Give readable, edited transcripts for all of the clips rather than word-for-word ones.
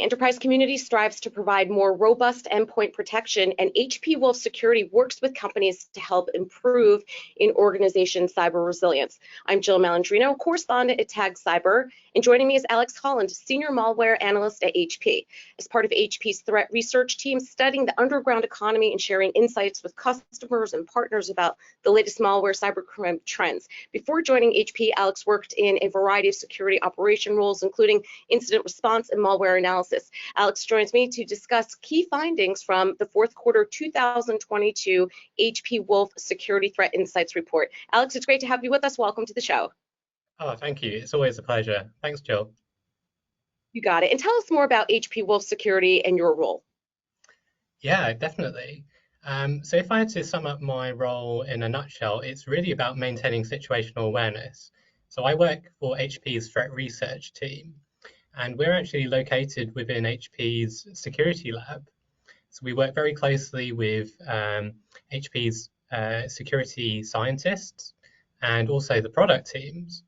enterprise community strives to provide more robust endpoint protection, and HP Wolf Security works with companies to help improve in organization cyber resilience. I'm Jill Malandrino, correspondent at Tag Cyber, and joining me is Alex Holland, senior malware analyst at HP. As part of HP's threat research team studying the underground economy and sharing insights with customers and partners about the latest malware cybercrime trends. Before joining HP, Alex worked in a variety of security operation roles, including incident response and malware analysis. Alex joins me to discuss key findings from the fourth quarter 2022 HP Wolf Security Threat Insights Report. Alex, it's great to have you with us. Welcome to the show. Oh, thank you. It's always a pleasure. Thanks, Jill. You got it. And tell us more about HP Wolf Security and your role. Yeah, definitely. So if I had to sum up my role in a nutshell, it's really about maintaining situational awareness. So I work for HP's threat research team, and we're actually located within HP's security lab. So we work very closely with HP's security scientists and also the product teams.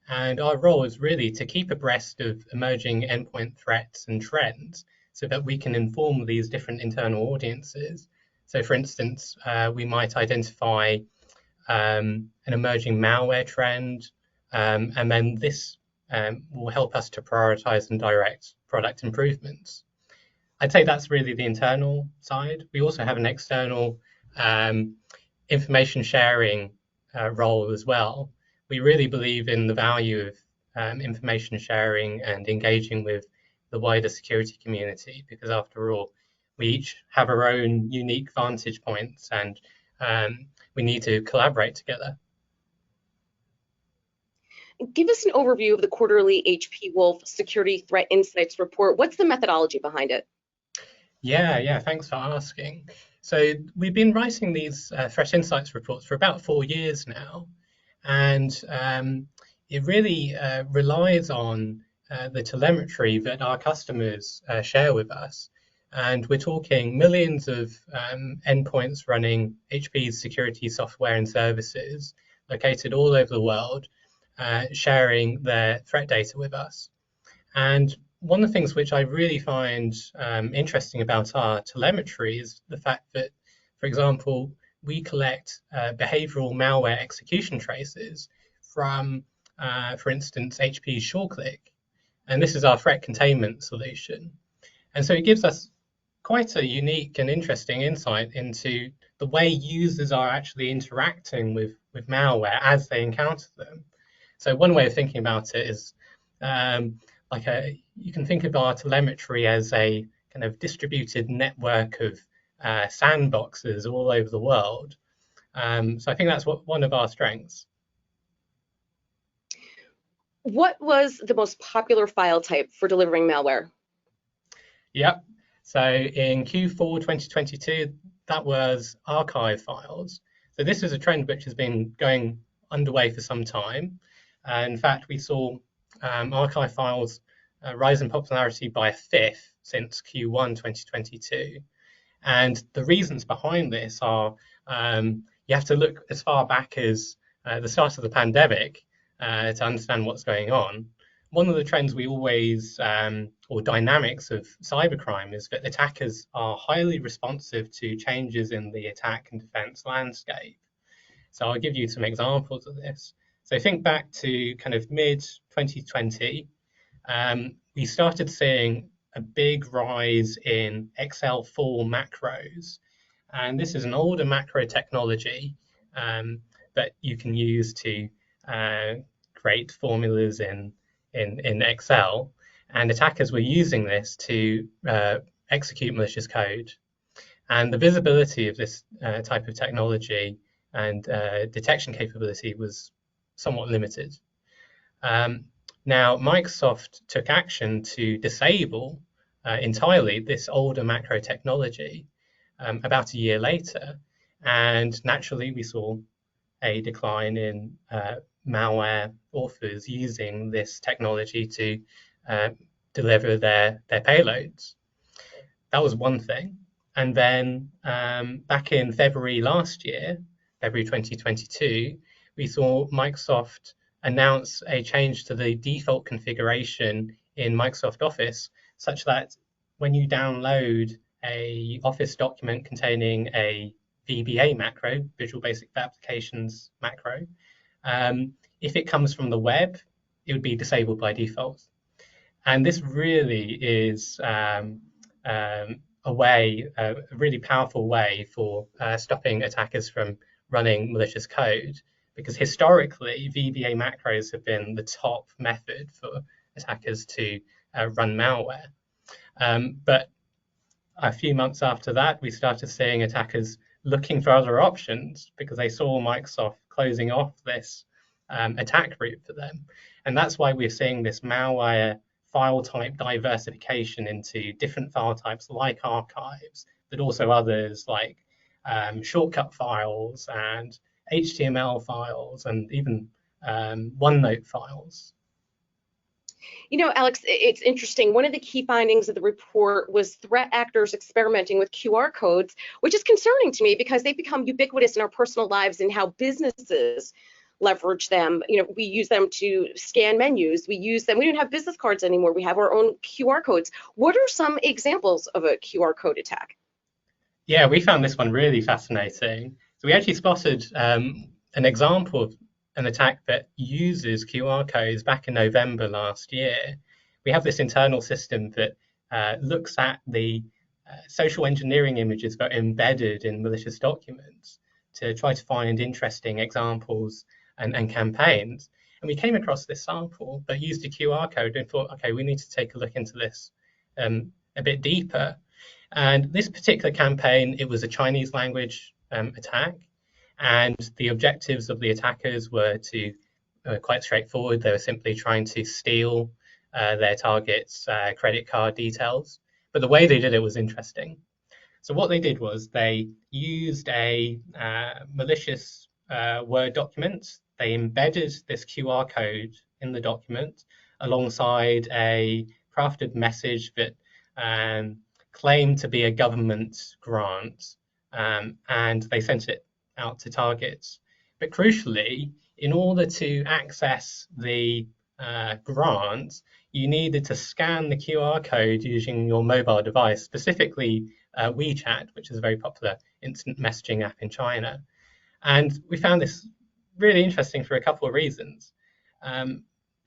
And our role is really to keep abreast of emerging endpoint threats and trends so that we can inform these different internal audiences. So for instance, we might identify an emerging malware trend, and then this will help us to prioritize and direct product improvements. I'd say that's really the internal side. We also have an external information sharing role as well. We really believe in the value of information sharing and engaging with the wider security community, because after all, we each have our own unique vantage points, and we need to collaborate together. Give us an overview of the quarterly HP Wolf Security Threat Insights Report. What's the methodology behind it? Yeah, thanks for asking. So we've been writing these threat insights reports for about 4 years now, and it really relies on the telemetry that our customers share with us. And we're talking millions of endpoints running HP's security software and services located all over the world, sharing their threat data with us. And one of the things which I really find interesting about our telemetry is the fact that, for example, we collect behavioral malware execution traces from, for instance, HP's SureClick. And this is our threat containment solution. And so it gives us quite a unique and interesting insight into the way users are actually interacting with malware as they encounter them. So one way of thinking about it is you can think of our telemetry as a kind of distributed network of sandboxes all over the world. So I think that's one of our strengths. What was the most popular file type for delivering malware? Yep. So in Q4 2022, that was archive files. So this is a trend which has been going underway for some time. In fact, we saw archive files rise in popularity by a fifth since Q1 2022. And the reasons behind this are you have to look as far back as the start of the pandemic to understand what's going on. One of the trends we always, or dynamics of cybercrime, is that attackers are highly responsive to changes in the attack and defense landscape. So I'll give you some examples of this. So think back to kind of mid-2020, we started seeing a big rise in XL4 macros. And this is an older macro technology that you can use to create formulas in Excel. And attackers were using this to execute malicious code. And the visibility of this type of technology and detection capability was somewhat limited. Now, Microsoft took action to disable entirely this older macro technology about a year later. And naturally, we saw a decline in malware authors using this technology to deliver their payloads. That was one thing. And then back in February last year, February 2022, we saw Microsoft announce a change to the default configuration in Microsoft Office such that when you download a Office document containing a VBA macro, Visual Basic Applications macro, if it comes from the web, it would be disabled by default. And this really is a really powerful way for stopping attackers from running malicious code, because historically VBA macros have been the top method for attackers to run malware. But a few months after that, we started seeing attackers looking for other options because they saw Microsoft closing off this attack route for them. And that's why we're seeing this malware file type diversification into different file types like archives, but also others like shortcut files and HTML files and even OneNote files. You know, Alex, it's interesting. One of the key findings of the report was threat actors experimenting with QR codes, which is concerning to me because they've become ubiquitous in our personal lives and how businesses leverage them. You know, we use them to scan menus. We use them. We don't have business cards anymore. We have our own QR codes. What are some examples of a QR code attack? Yeah, we found this one really fascinating. So we actually spotted an example of an attack that uses QR codes back in November last year. We have this internal system that looks at the social engineering images that are embedded in malicious documents to try to find interesting examples and campaigns. And we came across this sample that used a QR code and thought, okay, we need to take a look into this a bit deeper. And this particular campaign, it was a Chinese language attack. And the objectives of the attackers were quite straightforward. They were simply trying to steal their target's credit card details. But the way they did it was interesting. So what they did was they used a malicious Word document. They embedded this QR code in the document alongside a crafted message that claimed to be a government grant, and they sent it out to targets. But crucially, in order to access the grant, you needed to scan the QR code using your mobile device, specifically WeChat, which is a very popular instant messaging app in China. And we found this really interesting for a couple of reasons.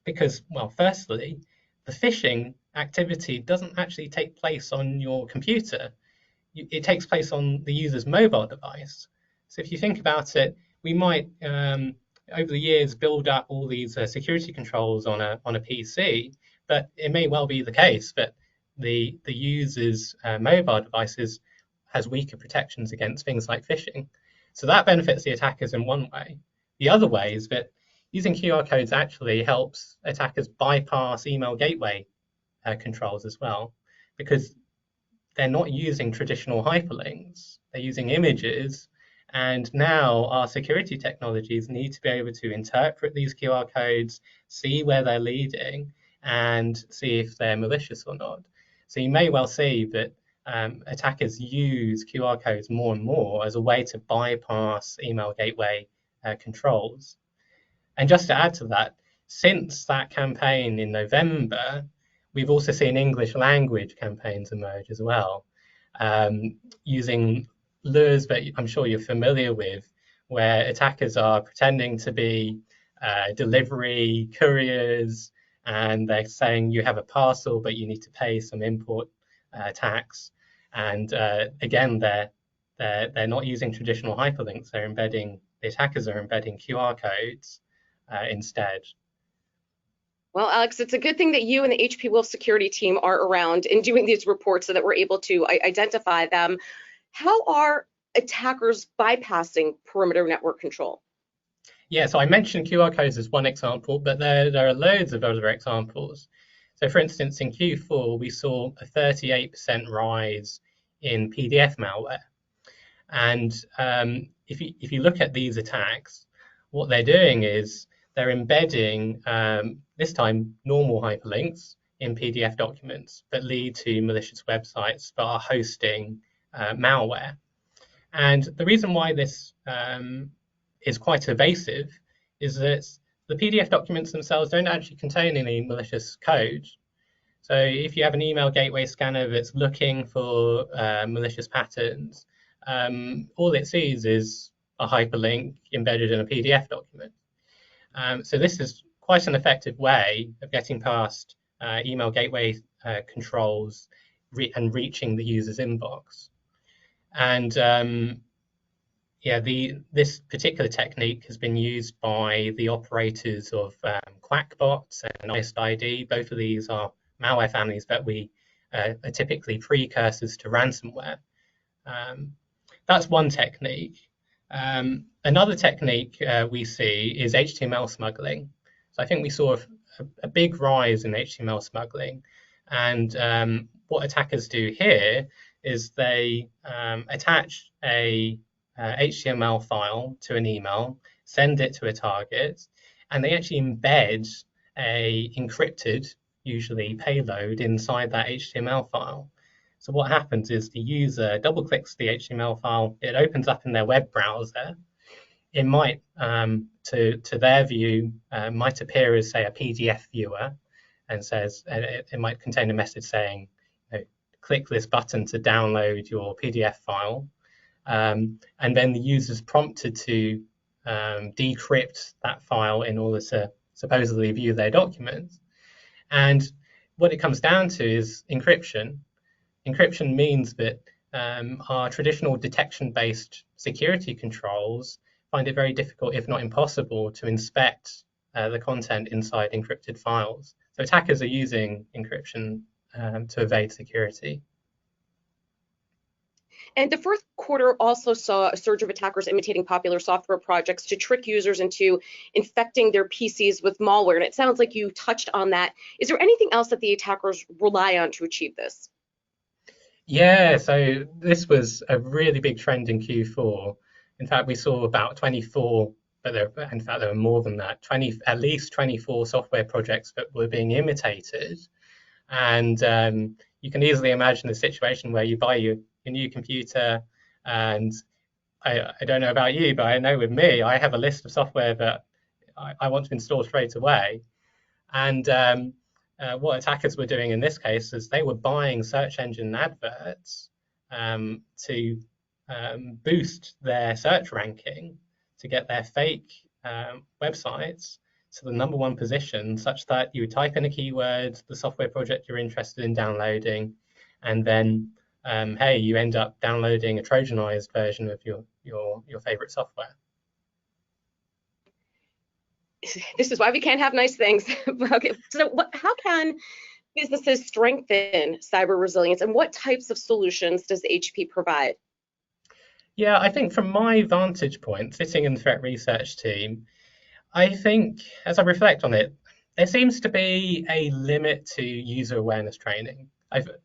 Because, well, firstly, the phishing activity doesn't actually take place on your computer. It takes place on the user's mobile device. So if you think about it, we might, over the years, build up all these security controls on a PC, but it may well be the case that the user's mobile devices has weaker protections against things like phishing. So that benefits the attackers in one way. The other way is that using QR codes actually helps attackers bypass email gateway controls as well, because they're not using traditional hyperlinks, they're using images. And now our security technologies need to be able to interpret these QR codes, see where they're leading, and see if they're malicious or not. So you may well see that attackers use QR codes more and more as a way to bypass email gateway controls. And just to add to that, since that campaign in November, we've also seen English language campaigns emerge as well, using lures that I'm sure you're familiar with, where attackers are pretending to be delivery couriers, and they're saying you have a parcel, but you need to pay some import tax. And again, they're not using traditional hyperlinks. The attackers are embedding QR codes instead. Well, Alex, it's a good thing that you and the HP Wolf security team are around and doing these reports so that we're able to identify them. How are attackers bypassing perimeter network control? Yeah, so I mentioned QR codes as one example, but there are loads of other examples. So for instance, in Q4, we saw a 38% rise in PDF malware. And if you look at these attacks, what they're doing is they're embedding, this time, normal hyperlinks in PDF documents that lead to malicious websites that are hosting malware. And the reason why this is quite evasive is that the PDF documents themselves don't actually contain any malicious code. So if you have an email gateway scanner that's looking for malicious patterns, all it sees is a hyperlink embedded in a PDF document. So this is quite an effective way of getting past email gateway controls and reaching the user's inbox. And this particular technique has been used by the operators of Quackbots and ISID. Both of these are malware families that are typically precursors to ransomware. That's one technique. Another technique we see is HTML smuggling. So I think we saw a big rise in HTML smuggling. And what attackers do here is they attach a HTML file to an email, send it to a target, and they actually embed a encrypted, usually payload, inside that HTML file. So what happens is the user double clicks the HTML file, it opens up in their web browser. It might, to their view, might appear as, say, a PDF viewer, and says it might contain a message saying, click this button to download your PDF file. And then the user's prompted to decrypt that file in order to supposedly view their documents. And what it comes down to is encryption. Encryption means that our traditional detection-based security controls find it very difficult, if not impossible, to inspect the content inside encrypted files. So attackers are using encryption to evade security. And the fourth quarter also saw a surge of attackers imitating popular software projects to trick users into infecting their PCs with malware. And it sounds like you touched on that. Is there anything else that the attackers rely on to achieve this? Yeah, so this was a really big trend in Q4. In fact, we saw about 24, but there were more than that, at least 24 software projects that were being imitated. And you can easily imagine a situation where you buy your new computer, and I don't know about you, but I know with me, I have a list of software that I want to install straight away. And what attackers were doing in this case is they were buying search engine adverts to boost their search ranking, to get their fake websites to the #1 position, such that you would type in a keyword, the software project you're interested in downloading, and then hey, you end up downloading a Trojanized version of your favorite software. This is why we can't have nice things. Okay, so how can businesses strengthen cyber resilience, and what types of solutions does HP provide? Yeah, I think from my vantage point, sitting in the threat research team, I think as I reflect on it, there seems to be a limit to user awareness training.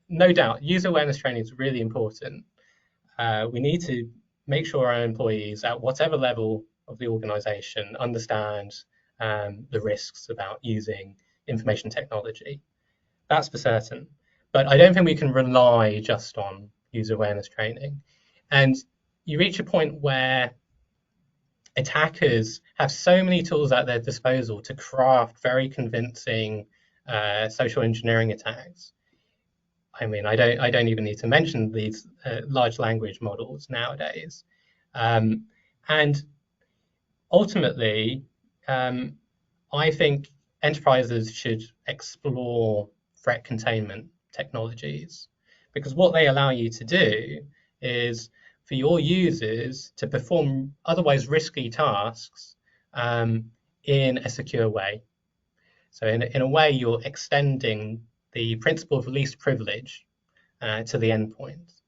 No doubt, user awareness training is really important. We need to make sure our employees at whatever level of the organization understand the risks about using information technology. That's for certain. But I don't think we can rely just on user awareness training. And you reach a point where attackers have so many tools at their disposal to craft very convincing social engineering attacks. I mean, I don't even need to mention these large language models nowadays. And ultimately, I think enterprises should explore threat containment technologies, because what they allow you to do is for your users to perform otherwise risky tasks in a secure way. So in a way, you're extending the principle of least privilege to the endpoint,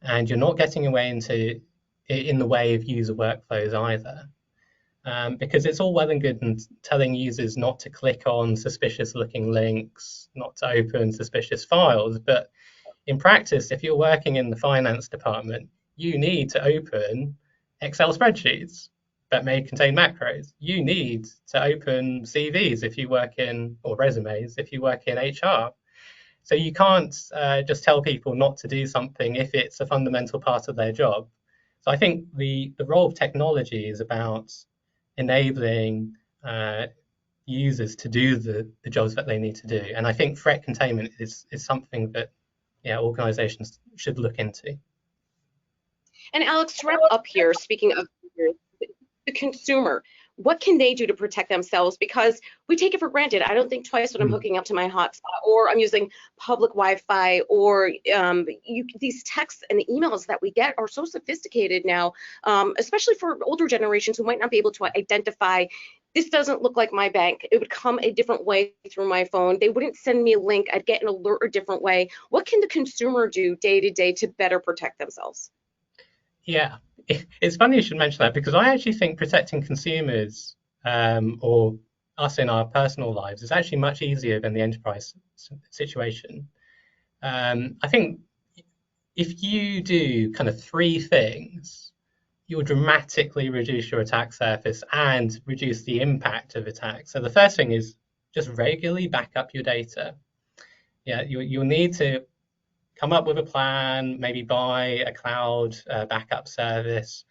and you're not getting away in the way of user workflows either. Because it's all well and good and telling users not to click on suspicious looking links, not to open suspicious files. But in practice, if you're working in the finance department, you need to open Excel spreadsheets that may contain macros. You need to open CVs if you work in, or resumes if you work in HR. So you can't just tell people not to do something if it's a fundamental part of their job. So I think the role of technology is about enabling users to do the jobs that they need to do. And I think threat containment is something that organizations should look into. And Alex, to wrap up here, speaking of the consumer, what can they do to protect themselves? Because we take it for granted. I don't think twice when I'm hooking up to my hotspot, or I'm using public Wi-Fi, or these texts and emails that we get are so sophisticated now, especially for older generations who might not be able to identify, this doesn't look like my bank. It would come a different way through my phone. They wouldn't send me a link. I'd get an alert a different way. What can the consumer do day to day to better protect themselves? Yeah, it's funny you should mention that, because I actually think protecting consumers or us in our personal lives is actually much easier than the enterprise situation. I think if you do kind of three things, you'll dramatically reduce your attack surface and reduce the impact of attacks. So the first thing is just regularly back up your data. Yeah, you'll need to come up with a plan, maybe buy a cloud backup service,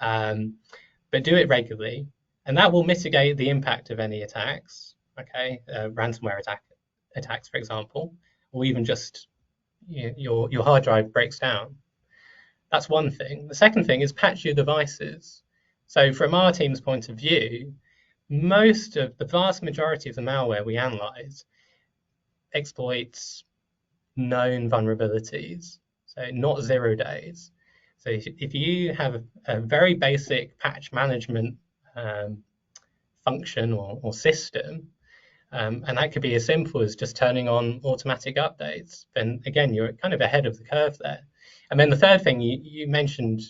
but do it regularly, and that will mitigate the impact of any attacks. Okay, ransomware attacks, for example, or even just your hard drive breaks down. That's one thing. The second thing is patch your devices. So from our team's point of view, the vast majority of the malware we analyze exploits known vulnerabilities, so not 0 days. So if you have a very basic patch management function or system, and that could be as simple as just turning on automatic updates, then again, you're kind of ahead of the curve there. And then the third thing you mentioned,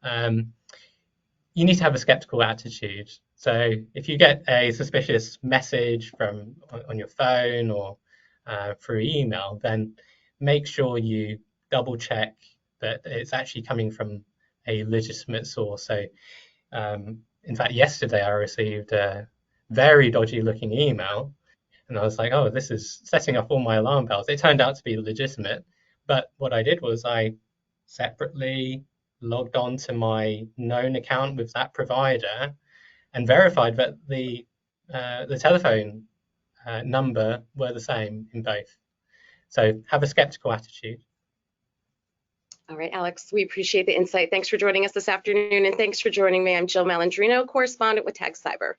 you need to have a skeptical attitude. So if you get a suspicious message on your phone or through email, then make sure you double check that it's actually coming from a legitimate source. So in fact, yesterday I received a very dodgy looking email, and I was like, oh, this is setting off all my alarm bells. It turned out to be legitimate, but what I did was I separately logged on to my known account with that provider and verified that the telephone number were the same in both. So have a skeptical attitude. All right, Alex, we appreciate the insight. Thanks for joining us this afternoon, and thanks for joining me. I'm Jill Malandrino, correspondent with Tag Cyber.